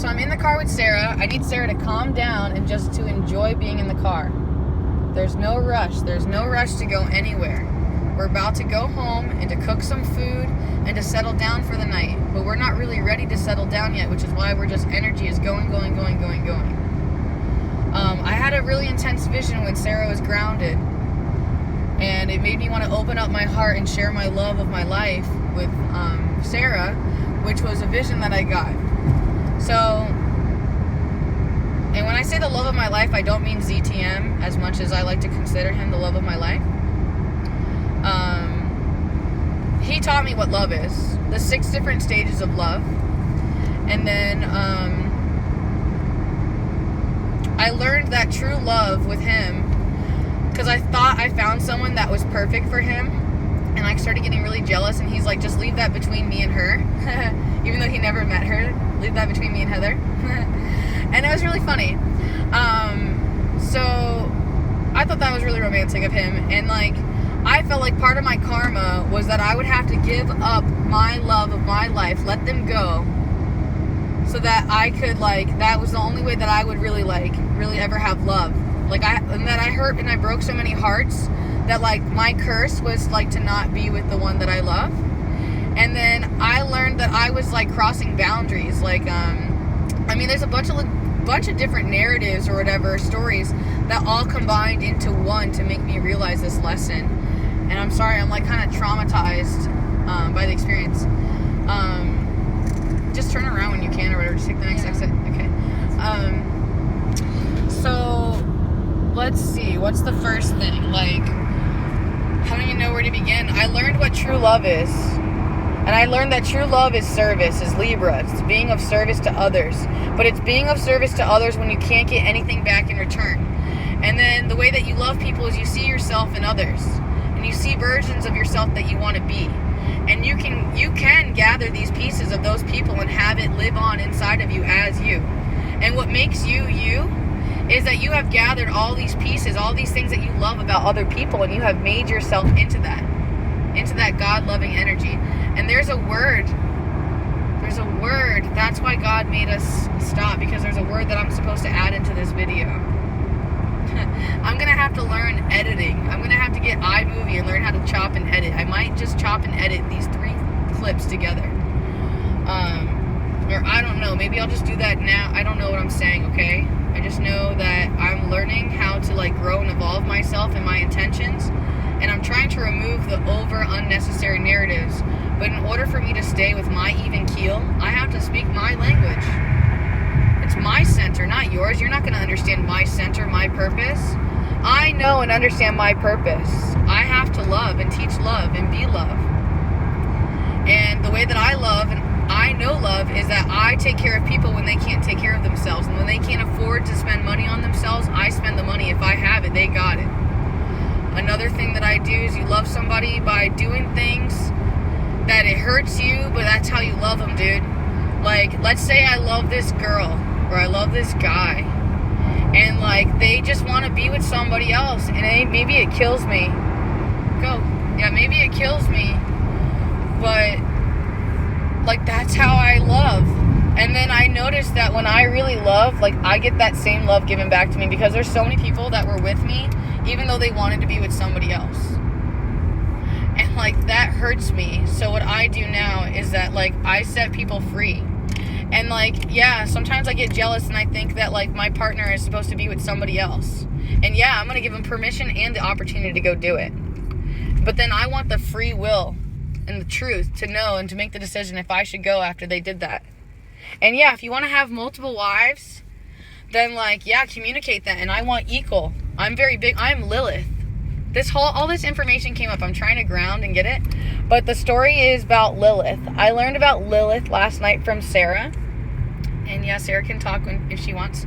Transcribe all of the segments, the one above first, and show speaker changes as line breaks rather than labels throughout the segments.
So I'm in the car with Sarah. I need Sarah to calm down and just to enjoy being in the car. There's no rush. There's no rush to go anywhere. We're about to go home and to cook some food and to settle down for the night. But we're not really ready to settle down yet, which is why we're just, energy is going. I had a really intense vision when Sarah was grounded. And it made me want to open up my heart and share my love of my life with Sarah, which was a vision that I got. So, and when I say the love of my life, I don't mean ZTM as much as I like to consider him the love of my life. He taught me what love is, the 6 different stages of love. And then I learned that true love with him because I thought I found someone that was perfect for him, and I started getting really jealous, and he's like, just leave that between me and her. Even though he never met her, leave that between me and Heather. And it was really funny. So I thought that was really romantic of him, and like I felt like part of my karma was that I would have to give up my love of my life, let them go, so that I could, like, that was the only way that I would really ever have love. And that I hurt and I broke so many hearts that, like, my curse was, like, to not be with the one that I love. And then I learned that I was, like, crossing boundaries. Like, there's a bunch of different narratives or whatever, stories that all combined into one to make me realize this lesson. And I'm sorry, I'm, like, kind of traumatized by the experience. Just turn around when you can or whatever. Just take the next exit. Okay. So let's see. What's the first thing? Like, I don't even know where to begin. I learned what true love is. And I learned that true love is service, is Libra. It's being of service to others. But it's being of service to others when you can't get anything back in return. And then the way that you love people is you see yourself in others. And you see versions of yourself that you want to be. And you can gather these pieces of those people and have it live on inside of you as you. And what makes you you is that you have gathered all these pieces, all these things that you love about other people, and you have made yourself into that God-loving energy. And there's a word. That's why God made us stop, because there's a word that I'm supposed to add into this video. I'm going to have to learn editing. I'm going to have to get iMovie and learn how to chop and edit. I might just chop and edit these 3 clips together. Or I don't know. Maybe I'll just do that now. I don't know what I'm saying, okay? I just know that I'm learning how to, like, grow and evolve myself and my intentions. And I'm trying to remove the unnecessary narratives. But in order for me to stay with my even keel, I have to speak my language. It's my center, not yours. You're not going to understand my center, my purpose. I know and understand my purpose. I have to love and teach love and be love. And the way that I love and I know love is that I take care of people when they can't take care of themselves. And when they can't afford to spend money on themselves, I spend the money. If I have it, they got it. Another thing that I do is you love somebody by doing things that it hurts you, but that's how you love them, dude. Like, let's say I love this girl or I love this guy, and like they just want to be with somebody else, and maybe it kills me. Maybe it kills me, but like that's how I love. And then I noticed that when I really love, like I get that same love given back to me, because there's so many people that were with me even though they wanted to be with somebody else. And like that hurts me. So what I do now is that like I set people free. And like, yeah, sometimes I get jealous and I think that like my partner is supposed to be with somebody else. And yeah, I'm going to give them permission and the opportunity to go do it. But then I want the free will and the truth to know and to make the decision if I should go after they did that. And yeah, if you want to have multiple wives, then like, yeah, communicate that. And I want equal. I'm very big. I'm Lilith. All this information came up. I'm trying to ground and get it. But the story is about Lilith. I learned about Lilith last night from Sarah. And yeah, Sarah can talk if she wants.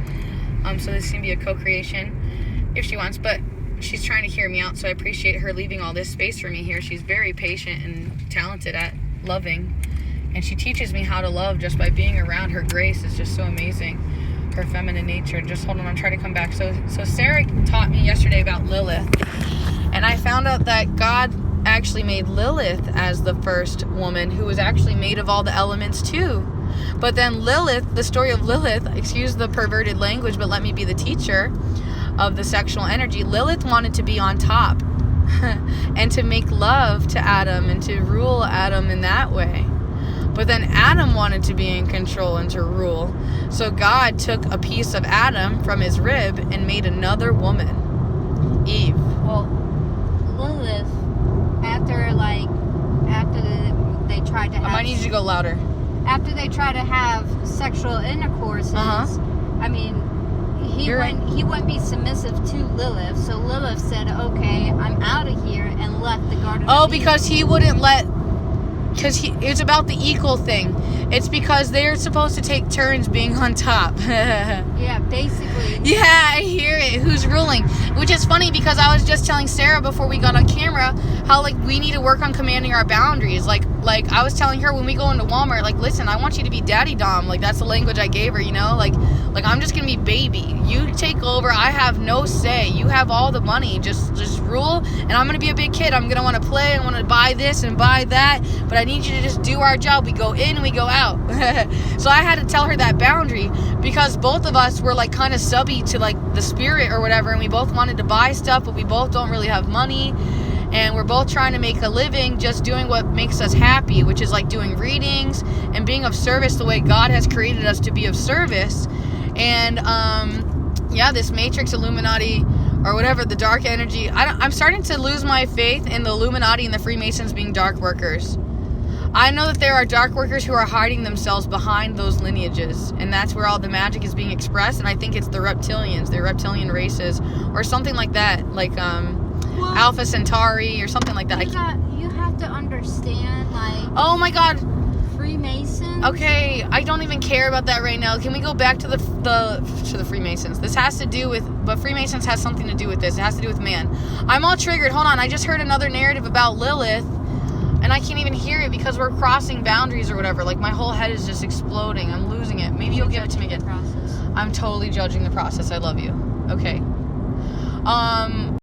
So this can be a co-creation if she wants. But she's trying to hear me out. So I appreciate her leaving all this space for me here. She's very patient and talented at loving. And she teaches me how to love just by being around. Her grace is just so amazing. Her feminine nature. Just hold on, I'm trying to come back. So Sarah taught me yesterday about Lilith. And I found out that God actually made Lilith as the first woman, who was actually made of all the elements too. But then Lilith, the story of Lilith, excuse the perverted language, but let me be the teacher of the sexual energy. Lilith wanted to be on top and to make love to Adam and to rule Adam in that way. But then Adam wanted to be in control and to rule. So God took a piece of Adam from his rib and made another woman, Eve.
Well, Lilith, after they tried to have...
I might need you to go louder.
After they tried to have sexual intercourses, I mean, he wouldn't be submissive to Lilith. So Lilith said, okay, I'm out of here, and left the Garden of Eden.
Because he wouldn't let... Because it's about the equal thing. It's because they're supposed to take turns being on top.
Yeah, basically.
Yeah, I hear it. Who's ruling? Which is funny because I was just telling Sarah before we got on camera how, like, we need to work on commanding our boundaries. Like I was telling her when we go into Walmart, like, listen, I want you to be daddy dom. Like, that's the language I gave her, you know? Like I'm just going to be baby. You take over. I have no say. You have all the money. Just rule. And I'm going to be a big kid. I'm going to want to play. I want to buy this and buy that. But I need you to just do our job. We go in, we go out. So I had to tell her that boundary because both of us were like kind of subby to like the spirit or whatever, and we both wanted to buy stuff, but we both don't really have money, and we're both trying to make a living just doing what makes us happy, which is like doing readings and being of service the way God has created us to be of service. And this Matrix, Illuminati, or whatever, the dark energy, I'm starting to lose my faith in the Illuminati and the Freemasons being dark workers. I know that there are dark workers who are hiding themselves behind those lineages, and that's where all the magic is being expressed, and I think it's the reptilians, the reptilian races, or something like that, like Alpha Centauri, or something like that.
You have to understand, like...
Oh my God.
Freemasons?
Okay, I don't even care about that right now. Can we go back to the Freemasons? This has to do with... But Freemasons has something to do with this. It has to do with man. I'm all triggered. Hold on, I just heard another narrative about Lilith, and I can't even hear it because we're crossing boundaries or whatever. Like, my whole head is just exploding. I'm losing it. Maybe you'll give it to me again. I'm totally judging the process. I love you. Okay.